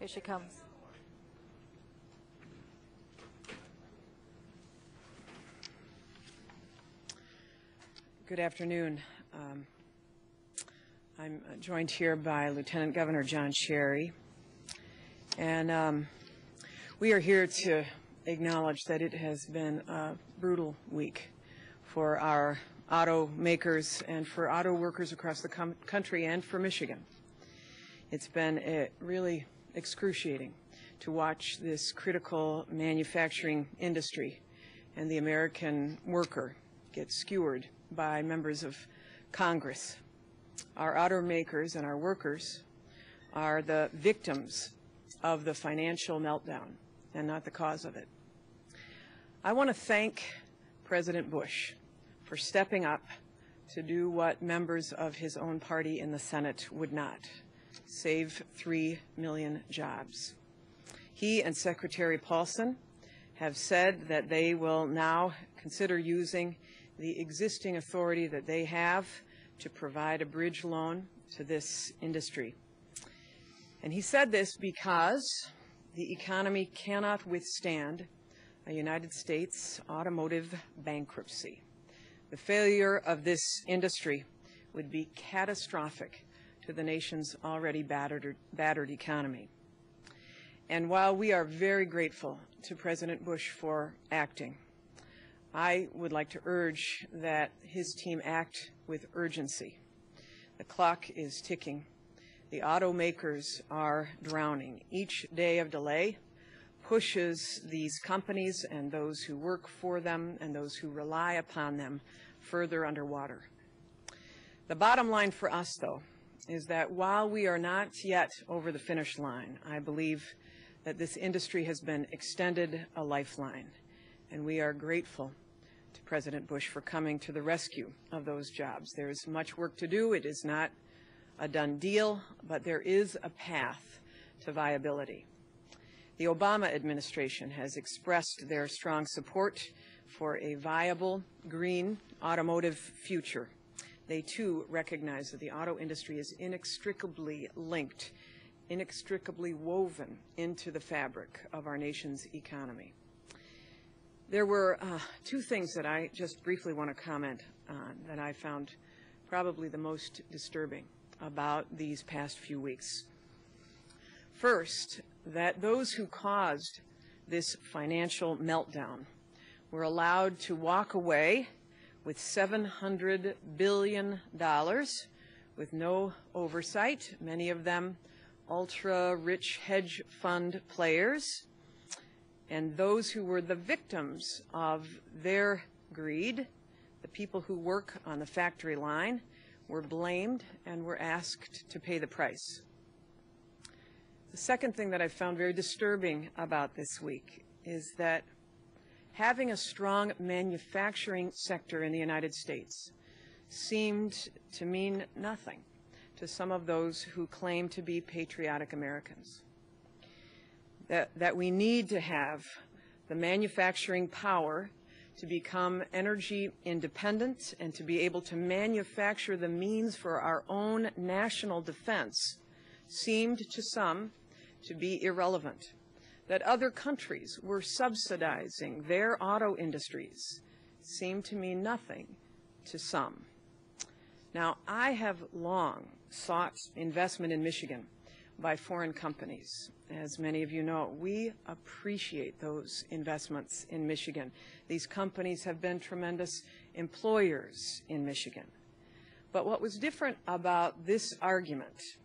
Here she comes. Good afternoon. I'm joined here by Lieutenant Governor John Sherry, and we are here to acknowledge that it has been a brutal week for our automakers and for auto workers across the country and for Michigan. It's been really excruciating to watch this critical manufacturing industry and the American worker get skewered by members of Congress. Our automakers and our workers are the victims of the financial meltdown and not the cause of it. I want to thank President Bush for stepping up to do what members of his own party in the Senate would not: save 3 million jobs. He and Secretary Paulson have said that they will now consider using the existing authority that they have to provide a bridge loan to this industry. And he said this because the economy cannot withstand a United States automotive bankruptcy. The failure of this industry would be catastrophic to the nation's already battered economy. And while we are very grateful to President Bush for acting, I would like to urge that his team act with urgency. The clock is ticking. The automakers are drowning. Each day of delay pushes these companies and those who work for them and those who rely upon them further underwater. The bottom line for us, though, is that while we are not yet over the finish line, I believe that this industry has been extended a lifeline, and we are grateful to President Bush for coming to the rescue of those jobs. There is much work to do. It is not a done deal, but there is a path to viability. The Obama administration has expressed their strong support for a viable, green automotive future. They, too, recognize that the auto industry is inextricably linked, inextricably woven into the fabric of our nation's economy. There were two things that I just briefly want to comment on that I found probably the most disturbing about these past few weeks. First, that those who caused this financial meltdown were allowed to walk away with $700 billion with no oversight, many of them ultra-rich hedge fund players, and those who were the victims of their greed, the people who work on the factory line, were blamed and were asked to pay the price. The second thing that I found very disturbing about this week is that having a strong manufacturing sector in the United States seemed to mean nothing to some of those who claim to be patriotic Americans. That we need to have the manufacturing power to become energy independent and to be able to manufacture the means for our own national defense seemed to some to be irrelevant. That other countries were subsidizing their auto industries seemed to mean nothing to some. Now, I have long sought investment in Michigan by foreign companies. As many of you know, we appreciate those investments in Michigan. These companies have been tremendous employers in Michigan. But what was different about this argument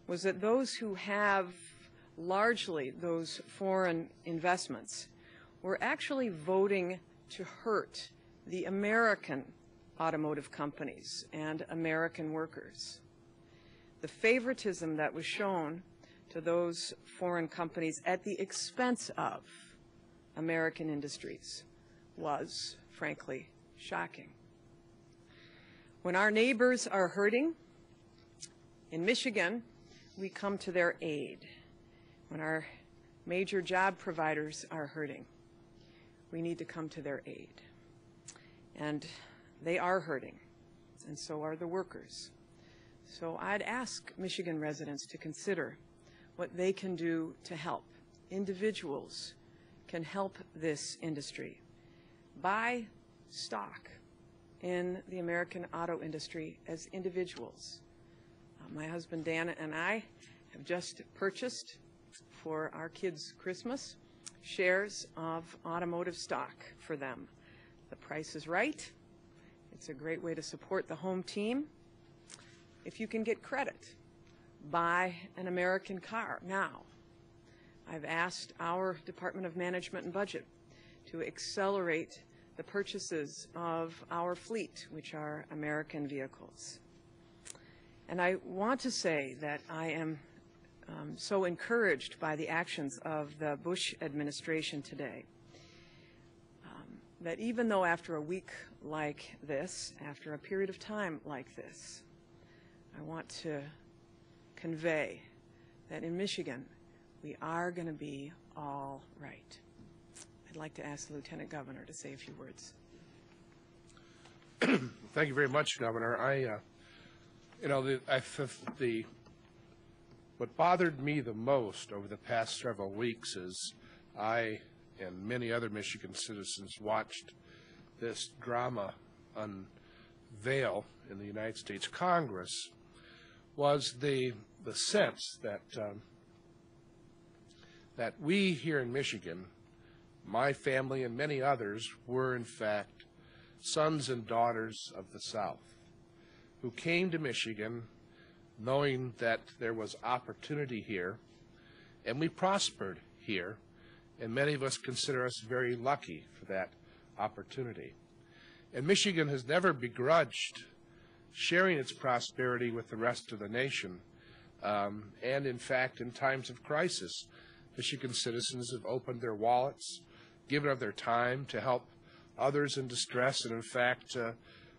was that those who have largely those foreign investments were actually voting to hurt the American automotive companies and American workers. The favoritism that was shown to those foreign companies at the expense of American industries was, frankly, shocking. When our neighbors are hurting, in Michigan, we come to their aid. When our major job providers are hurting, we need to come to their aid. And they are hurting, and so are the workers. So I'd ask Michigan residents to consider what they can do to help. Individuals can help this industry. Buy stock in the American auto industry as individuals. My husband Dan and I have just purchased for our kids' Christmas shares of automotive stock for them. The price is right. It's a great way to support the home team. If you can get credit, buy an American car now. I've asked our Department of Management and Budget to accelerate the purchases of our fleet, which are American vehicles. And I want to say that I am so encouraged by the actions of the Bush administration today, that even though after a week like this, after a period of time like this, I want to convey that in Michigan, we are going to be all right. I'd like to ask the Lieutenant Governor to say a few words. Thank you very much, Governor. What bothered me the most over the past several weeks is I and many other Michigan citizens watched this drama unveil in the United States Congress was the sense that that we here in Michigan, my family and many others, were in fact sons and daughters of the South who came to Michigan knowing that there was opportunity here, and we prospered here, and many of us consider us very lucky for that opportunity. And Michigan has never begrudged sharing its prosperity with the rest of the nation, and in fact, in times of crisis, Michigan citizens have opened their wallets, given of their time to help others in distress, and in fact,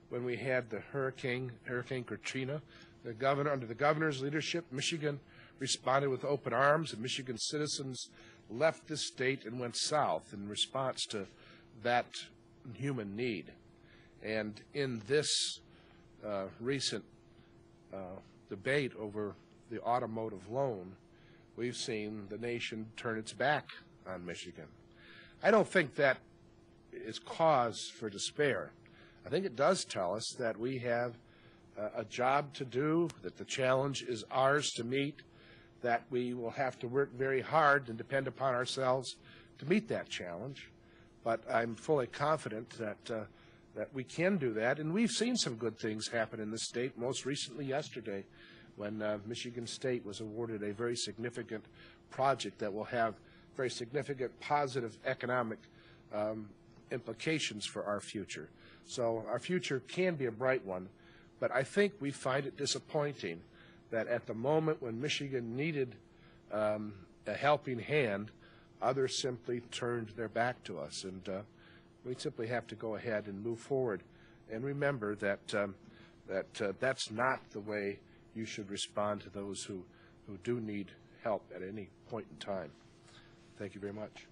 when we had the Hurricane Katrina, under the governor's leadership, Michigan responded with open arms, and Michigan citizens left the state and went south in response to that human need. And in this recent debate over the automotive loan, we've seen the nation turn its back on Michigan. I don't think that is cause for despair. I think it does tell us that we have a job to do, that the challenge is ours to meet, that we will have to work very hard and depend upon ourselves to meet that challenge. But I'm fully confident that that we can do that, and we've seen some good things happen in the state, most recently yesterday when Michigan State was awarded a very significant project that will have very significant positive economic implications for our future. So our future can be a bright one, but I think we find it disappointing that at the moment when Michigan needed a helping hand, others simply turned their back to us. And we simply have to go ahead and move forward and remember that that's not the way you should respond to those who do need help at any point in time. Thank you very much.